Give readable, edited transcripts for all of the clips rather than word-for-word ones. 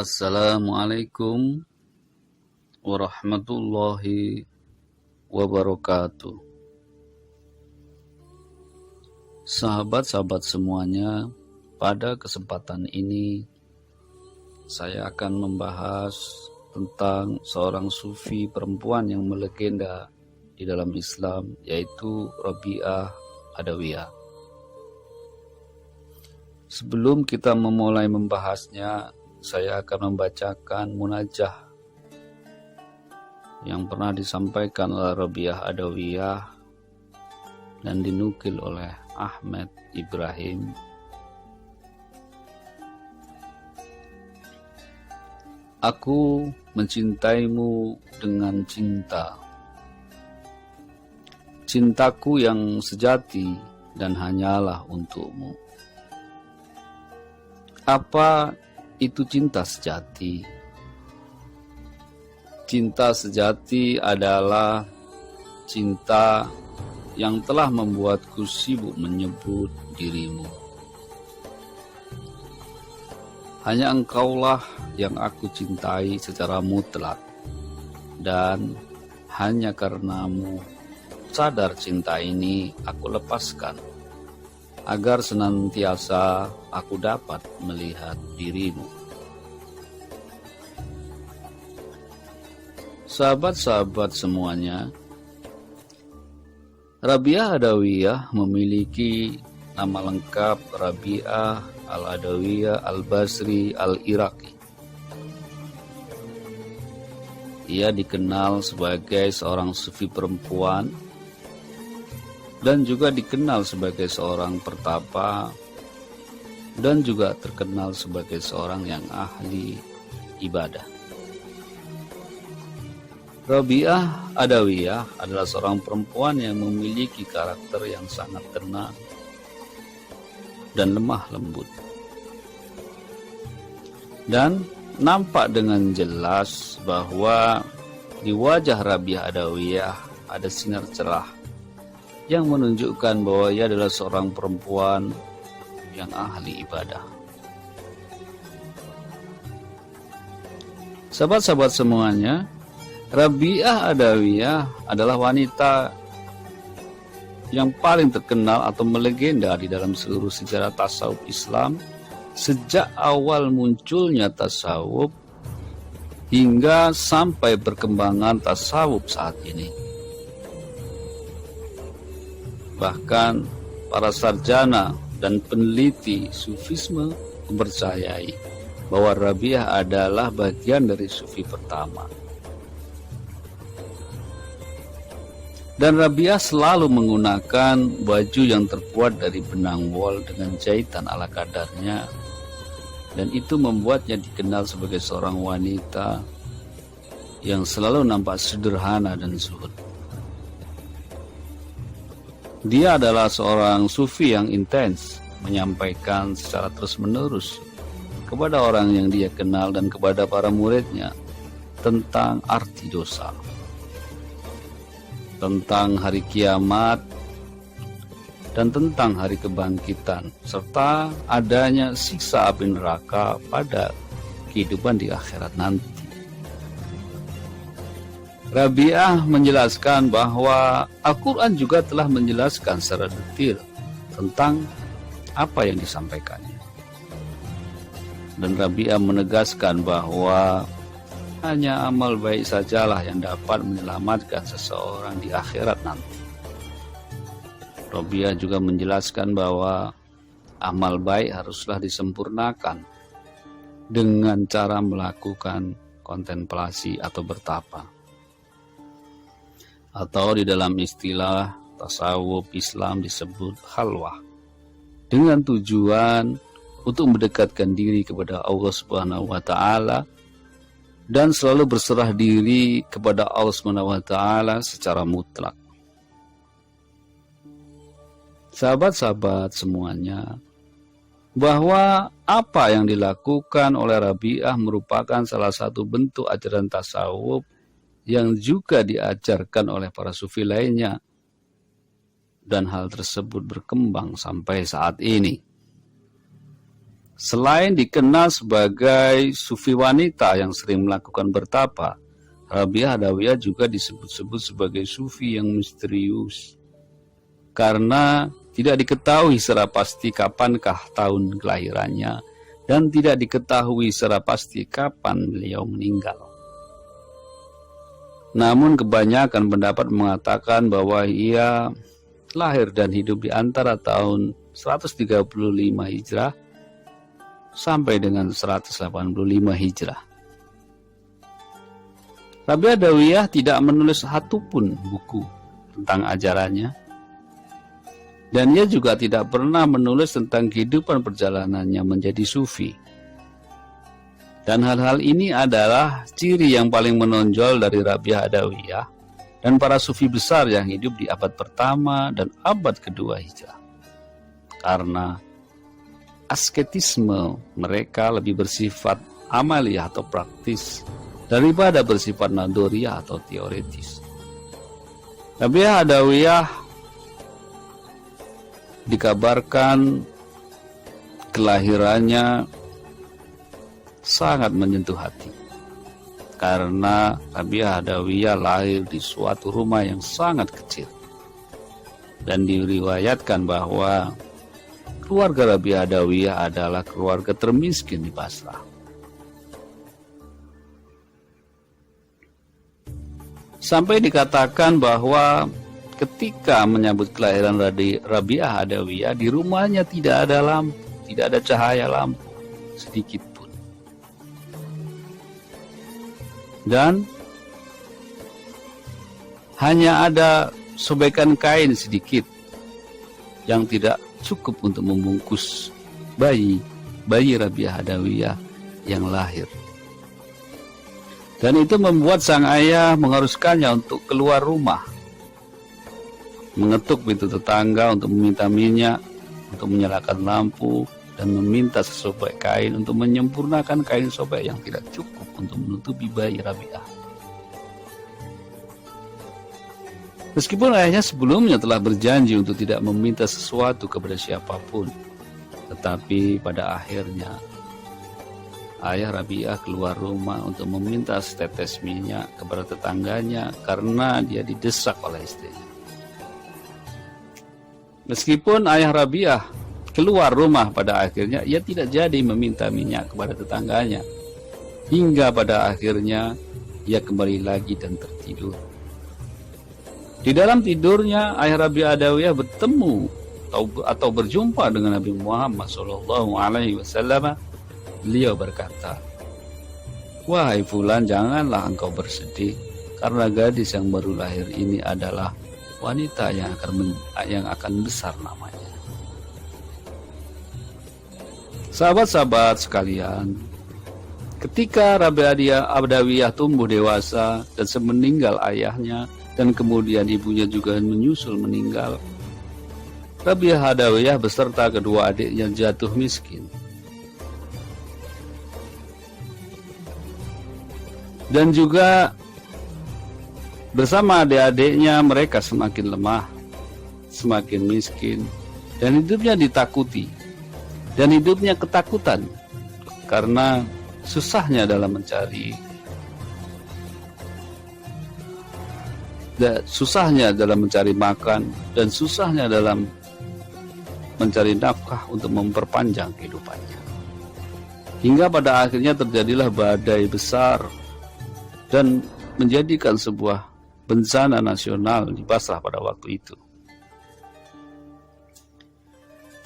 Assalamualaikum warahmatullahi wabarakatuh. Sahabat-sahabat semuanya, pada kesempatan ini saya akan membahas tentang seorang sufi perempuan yang melegenda di dalam Islam, yaitu Rabi'ah Adawiyah. Sebelum kita memulai membahasnya, saya akan membacakan munajah yang pernah disampaikan oleh Rabi'ah Adawiyah dan dinukil oleh Ahmad Ibrahim. Aku mencintaimu dengan cinta, cintaku yang sejati dan hanyalah untukmu. Apa itu cinta sejati? Cinta sejati adalah cinta yang telah membuatku sibuk menyebut dirimu. Hanya engkaulah yang aku cintai secara mutlak, dan hanya karenamu sadar cinta ini aku lepaskan, agar senantiasa aku dapat melihat dirimu. Sahabat-sahabat semuanya, Rabi'ah Adawiyah memiliki nama lengkap Rabi'ah Al-Adawiyah Al-Basri Al-Iraqi. Ia dikenal sebagai seorang sufi perempuan dan juga dikenal sebagai seorang pertapa, dan juga terkenal sebagai seorang yang ahli ibadah. Rabi'ah Adawiyah adalah seorang perempuan yang memiliki karakter yang sangat tenang dan lemah lembut. Dan nampak dengan jelas bahwa di wajah Rabi'ah Adawiyah ada sinar cerah yang menunjukkan bahwa ia adalah seorang perempuan yang ahli ibadah. Sahabat-sahabat semuanya, Rabi'ah Adawiyah adalah wanita yang paling terkenal atau melegenda di dalam seluruh sejarah tasawuf Islam sejak awal munculnya tasawuf hingga sampai perkembangan tasawuf saat ini. Bahkan para sarjana dan peneliti sufisme mempercayai bahwa Rabi'ah adalah bagian dari sufi pertama. Dan Rabi'ah selalu menggunakan baju yang terbuat dari benang wol dengan jahitan ala kadarnya, dan itu membuatnya dikenal sebagai seorang wanita yang selalu nampak sederhana dan zuhud. Dia adalah seorang sufi yang intens, menyampaikan secara terus-menerus kepada orang yang dia kenal dan kepada para muridnya tentang arti dosa, tentang hari kiamat, dan tentang hari kebangkitan, serta adanya siksa api neraka pada kehidupan di akhirat nanti. Rabi'ah menjelaskan bahwa Al-Quran juga telah menjelaskan secara detail tentang apa yang disampaikannya. Dan Rabi'ah menegaskan bahwa hanya amal baik sajalah yang dapat menyelamatkan seseorang di akhirat nanti. Rabi'ah juga menjelaskan bahwa amal baik haruslah disempurnakan dengan cara melakukan kontemplasi atau bertapa, atau di dalam istilah tasawuf Islam disebut khalwah, dengan tujuan untuk mendekatkan diri kepada Allah Subhanahu wa taala dan selalu berserah diri kepada Allah Subhanahu wa taala secara mutlak. Sahabat-sahabat semuanya, bahwa apa yang dilakukan oleh Rabi'ah merupakan salah satu bentuk ajaran tasawuf yang juga diajarkan oleh para sufi lainnya, dan hal tersebut berkembang sampai saat ini. Selain dikenal sebagai sufi wanita yang sering melakukan bertapa, Rabiah Adawiyah juga disebut-sebut sebagai sufi yang misterius. Karena tidak diketahui secara pasti kapankah tahun kelahirannya, dan tidak diketahui secara pasti kapan beliau meninggal. Namun kebanyakan pendapat mengatakan bahwa ia lahir dan hidup di antara tahun 135 Hijrah sampai dengan 185 Hijrah. Rabiah Adawiyah tidak menulis satupun buku tentang ajarannya, dan ia juga tidak pernah menulis tentang kehidupan perjalanannya menjadi sufi. Dan hal-hal ini adalah ciri yang paling menonjol dari Rabiah Adawiyah dan para sufi besar yang hidup di abad pertama dan abad kedua Hijrah. Karena asketisme mereka lebih bersifat amaliyah atau praktis daripada bersifat nadoriyah atau teoretis. Rabiah Adawiyah dikabarkan kelahirannya sangat menyentuh hati, karena Rabiah Adawiyah lahir di suatu rumah yang sangat kecil, dan diriwayatkan bahwa keluarga Rabiah Adawiyah adalah keluarga termiskin di Basrah. Sampai dikatakan bahwa ketika menyambut kelahiran Rabiah Adawiyah, di rumahnya tidak ada lampu, tidak ada cahaya lampu sedikit pun. Dan hanya ada sobekan kain sedikit yang tidak cukup untuk membungkus bayi Rabiah Adawiyah yang lahir. Dan itu membuat sang ayah mengharuskannya untuk keluar rumah, mengetuk pintu tetangga untuk meminta minyak, untuk menyalakan lampu, dan meminta sesobek kain untuk menyempurnakan kain sobek yang tidak cukup untuk menutupi bayi Rabiah. Meskipun ayahnya sebelumnya telah berjanji untuk tidak meminta sesuatu kepada siapapun, tetapi pada akhirnya ayah Rabiah keluar rumah untuk meminta setetes minyak kepada tetangganya karena dia didesak oleh istrinya. Meskipun ayah Rabiah keluar rumah, pada akhirnya ia tidak jadi meminta minyak kepada tetangganya, hingga pada akhirnya ia kembali lagi dan tertidur. Di dalam tidurnya ayah Rabiah Adawiyah bertemu atau berjumpa dengan Nabi Muhammad SAW. Beliau berkata, "Wahai fulan, janganlah engkau bersedih, karena gadis yang baru lahir ini adalah wanita yang akan besar namanya." Sahabat-sahabat sekalian, ketika Rabiah Adawiyah tumbuh dewasa dan semeninggal ayahnya, dan kemudian ibunya juga menyusul meninggal, Rabiah Adawiyah beserta kedua adiknya jatuh miskin. Dan juga bersama adik-adiknya mereka semakin lemah, semakin miskin, dan hidupnya ditakuti, dan hidupnya ketakutan karena susahnya dalam mencari, makan, dan susahnya dalam mencari nafkah untuk memperpanjang kehidupannya. Hingga pada akhirnya terjadilah badai besar dan menjadikan sebuah bencana nasional di Basrah pada waktu itu.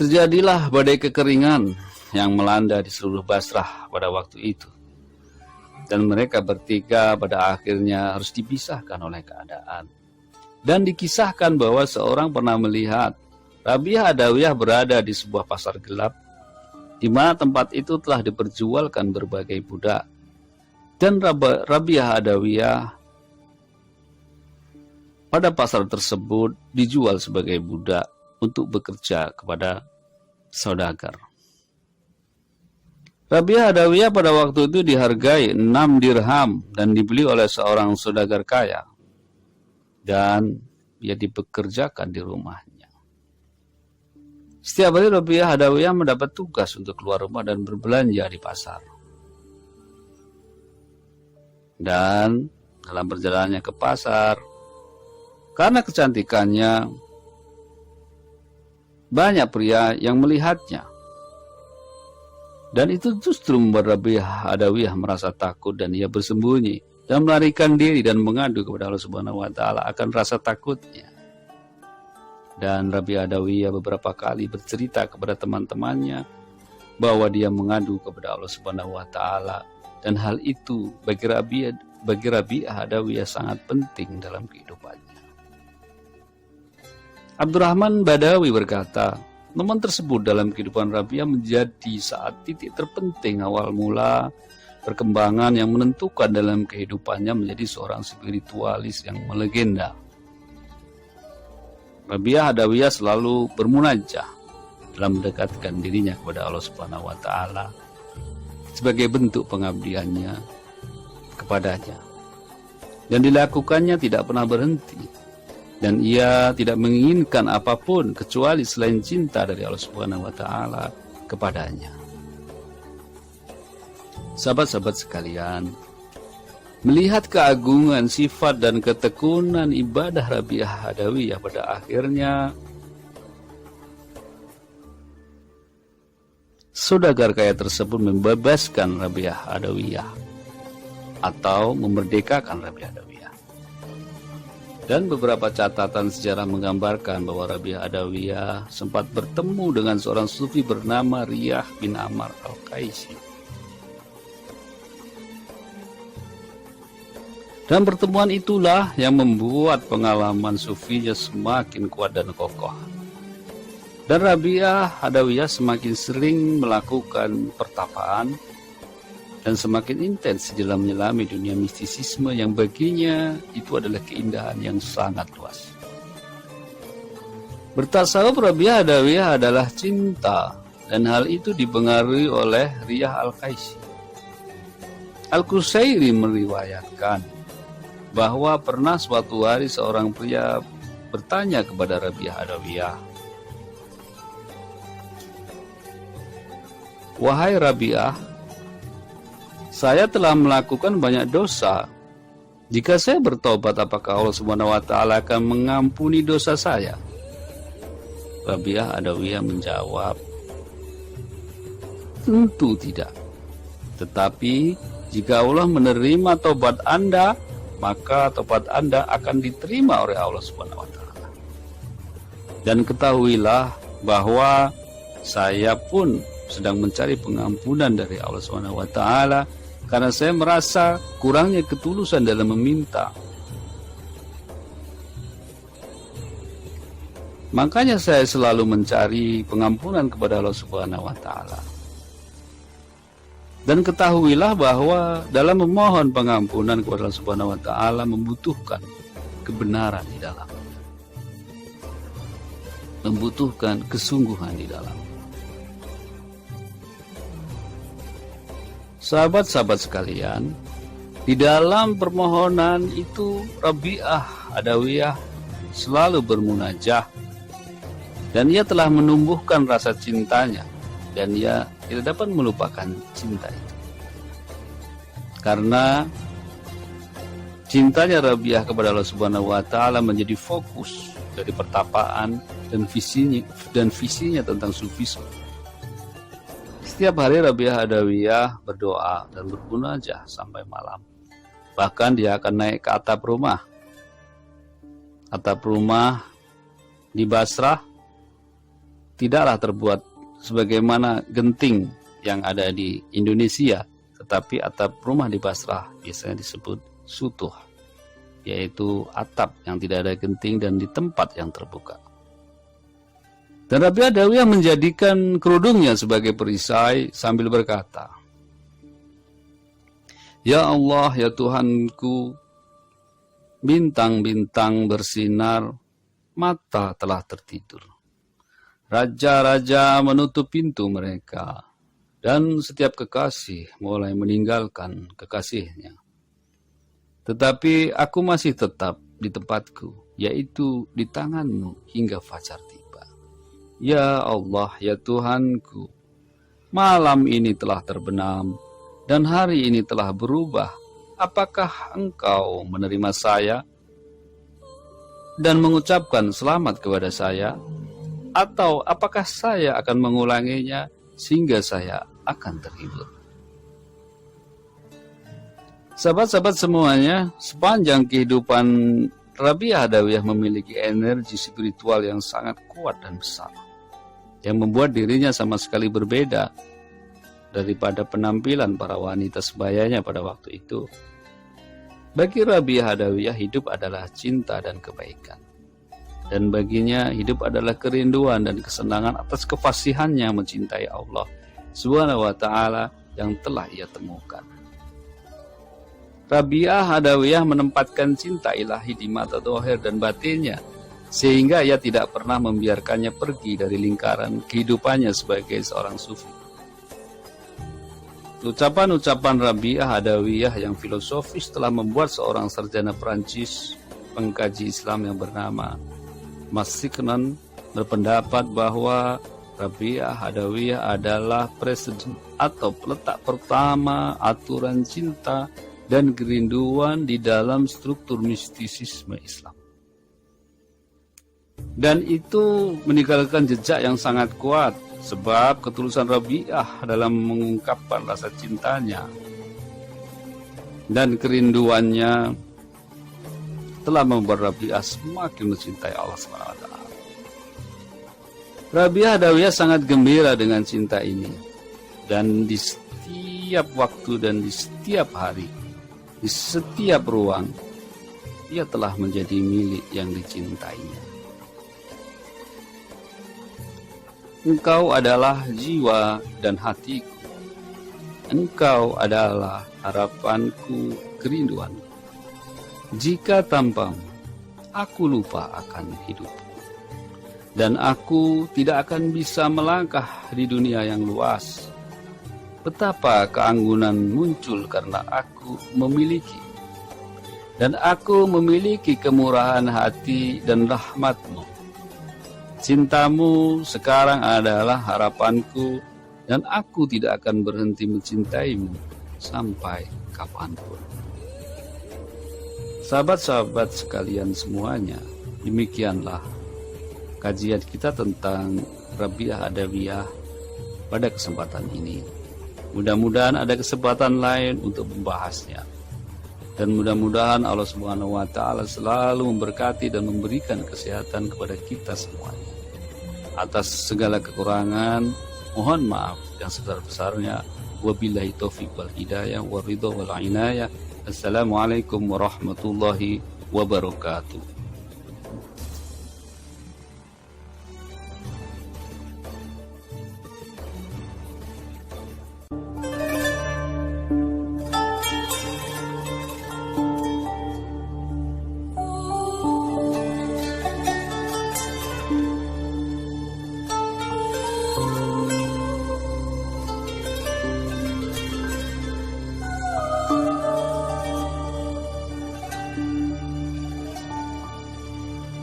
Terjadilah badai kekeringan yang melanda di seluruh Basrah pada waktu itu. Dan mereka bertiga pada akhirnya harus dipisahkan oleh keadaan. Dan dikisahkan bahwa seorang pernah melihat Rabiah Adawiyah berada di sebuah pasar gelap, di mana tempat itu telah diperjualkan berbagai budak. Dan Rabiah Adawiyah pada pasar tersebut dijual sebagai budak untuk bekerja kepada saudagar. Rabiah Adawiyah pada waktu itu dihargai 6 dirham dan dibeli oleh seorang saudagar kaya, dan ia dipekerjakan di rumahnya. Setiap hari Rabi'ah Adawiyah mendapat tugas untuk keluar rumah dan berbelanja di pasar. Dan dalam perjalanannya ke pasar, karena kecantikannya, banyak pria yang melihatnya. Dan itu justru membuat Rabi'ah Adawiyah merasa takut dan ia bersembunyi dan melarikan diri dan mengadu kepada Allah Subhanahu wa taala akan rasa takutnya. Dan Rabi'ah Adawiyah beberapa kali bercerita kepada teman-temannya bahwa dia mengadu kepada Allah Subhanahu wa taala, dan hal itu bagi Rabi'ah Adawiyah sangat penting dalam kehidupannya. Abdurrahman Badawi berkata, momen tersebut dalam kehidupan Rabi'ah menjadi saat titik terpenting awal mula perkembangan yang menentukan dalam kehidupannya menjadi seorang spiritualis yang melegenda. Rabi'ah Adawiyah selalu bermunajah dalam mendekatkan dirinya kepada Allah Subhanahu wa taala sebagai bentuk pengabdiannya kepadanya. Dan dilakukannya tidak pernah berhenti. Dan ia tidak menginginkan apapun kecuali selain cinta dari Allah Subhanahu wa taala kepadanya. Sahabat-sahabat sekalian, melihat keagungan sifat dan ketekunan ibadah Rabi'ah Adawiyah, pada akhirnya saudagar kaya tersebut membebaskan Rabi'ah Adawiyah atau memerdekakan Rabi'ah Adawiyah. Dan beberapa catatan sejarah menggambarkan bahwa Rabi'ah Adawiyah sempat bertemu dengan seorang sufi bernama Riyah bin Ammar Al-Qaisi. Dan pertemuan itulah yang membuat pengalaman sufinya semakin kuat dan kokoh. Dan Rabi'ah Adawiyah semakin sering melakukan pertapaan dan semakin intens dalam menyelami dunia mistisisme yang baginya itu adalah keindahan yang sangat luas. Bertasawuf Rabi'ah Adawiyah adalah cinta, dan hal itu dipengaruhi oleh Riyah Al-Qaisi. Al-Qusairi meriwayatkan bahwa pernah suatu hari seorang pria bertanya kepada Rabi'ah Adawiyah, "Wahai Rabi'ah, saya telah melakukan banyak dosa. Jika saya bertobat, apakah Allah Subhanahu wa taala akan mengampuni dosa saya?" Rabi'ah Adawiyah menjawab, "Tentu tidak. Tetapi jika Allah menerima tobat Anda, maka tobat Anda akan diterima oleh Allah Subhanahu wa taala. Dan ketahuilah bahwa saya pun sedang mencari pengampunan dari Allah Subhanahu wa taala karena saya merasa kurangnya ketulusan dalam meminta. Makanya saya selalu mencari pengampunan kepada Allah Subhanahu wa taala. Dan ketahuilah bahwa dalam memohon pengampunan kepada Allah Subhanahu wa taala membutuhkan kebenaran di dalam. Membutuhkan kesungguhan di dalam. Sahabat-sahabat sekalian, di dalam permohonan itu Rabi'ah Adawiyah selalu bermunajah, dan ia telah menumbuhkan rasa cintanya, dan ia tidak dapat melupakan cinta itu. Karena cintanya Rabi'ah kepada Allah Subhanahu wa taala menjadi fokus dari pertapaan dan visinya tentang sufisme. Setiap hari Rabi'ah Adawiyah berdoa dan bermunajah sampai malam. Bahkan dia akan naik ke atap rumah. Atap rumah di Basrah tidaklah terbuat sebagaimana genting yang ada di Indonesia, tetapi atap rumah di Basrah biasanya disebut sutuh, yaitu atap yang tidak ada genting dan di tempat yang terbuka. Dan Rabi'ah Adawiyah menjadikan kerudungnya sebagai perisai sambil berkata, "Ya Allah, ya Tuhanku, bintang-bintang bersinar, mata telah tertidur. Raja-raja menutup pintu mereka, dan setiap kekasih mulai meninggalkan kekasihnya. Tetapi aku masih tetap di tempatku, yaitu di tanganmu hingga fajar tiba. Ya Allah, ya Tuhanku, malam ini telah terbenam dan hari ini telah berubah. Apakah Engkau menerima saya dan mengucapkan selamat kepada saya? Atau apakah saya akan mengulanginya sehingga saya akan terhibur? Sahabat-sahabat semuanya, sepanjang kehidupan Rabi'ah Adawiyah memiliki energi spiritual yang sangat kuat dan besar, yang membuat dirinya sama sekali berbeda daripada penampilan para wanita sebayanya pada waktu itu. Bagi Rabi'ah Adawiyah, hidup adalah cinta dan kebaikan. Dan baginya hidup adalah kerinduan dan kesenangan atas kefasihannya mencintai Allah Subhanahu wa ta'ala yang telah ia temukan. Rabi'ah Adawiyah menempatkan cinta ilahi di mata zahir dan batinnya, sehingga ia tidak pernah membiarkannya pergi dari lingkaran kehidupannya sebagai seorang sufi. Ucapan-ucapan Rabi'ah Adawiyah yang filosofis telah membuat seorang sarjana Perancis, pengkaji Islam yang bernama Massignon, berpendapat bahwa Rabi'ah Adawiyah adalah presiden atau peletak pertama aturan cinta dan kerinduan di dalam struktur mistisisme Islam. Dan itu meninggalkan jejak yang sangat kuat, sebab ketulusan Rabi'ah dalam mengungkapkan rasa cintanya dan kerinduannya telah membuat Rabi'ah semakin mencintai Allah SWT. Rabi'ah Adawiyah sangat gembira dengan cinta ini, dan di setiap waktu dan di setiap hari, di setiap ruang, ia telah menjadi milik yang dicintainya. Engkau adalah jiwa dan hatiku. Engkau adalah harapanku, kerinduanku. Jika tanpamu, aku lupa akan hidupku. Dan aku tidak akan bisa melangkah di dunia yang luas. Betapa keanggunan muncul karena aku memiliki. Dan aku memiliki kemurahan hati dan rahmatmu. Cintamu sekarang adalah harapanku, dan aku tidak akan berhenti mencintaimu sampai kapanpun. Sahabat-sahabat sekalian semuanya, demikianlah kajian kita tentang Rabi'ah Adawiyah pada kesempatan ini. Mudah-mudahan ada kesempatan lain untuk membahasnya. Dan mudah-mudahan Allah Subhanahu wa ta'ala selalu memberkati dan memberikan kesehatan kepada kita semuanya. Atas segala kekurangan, mohon maaf yang sebesar-besarnya. Wabillahi taufiq wal hidayah wa ridha wal inayah. Assalamualaikum warahmatullahi wabarakatuh.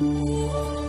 Oh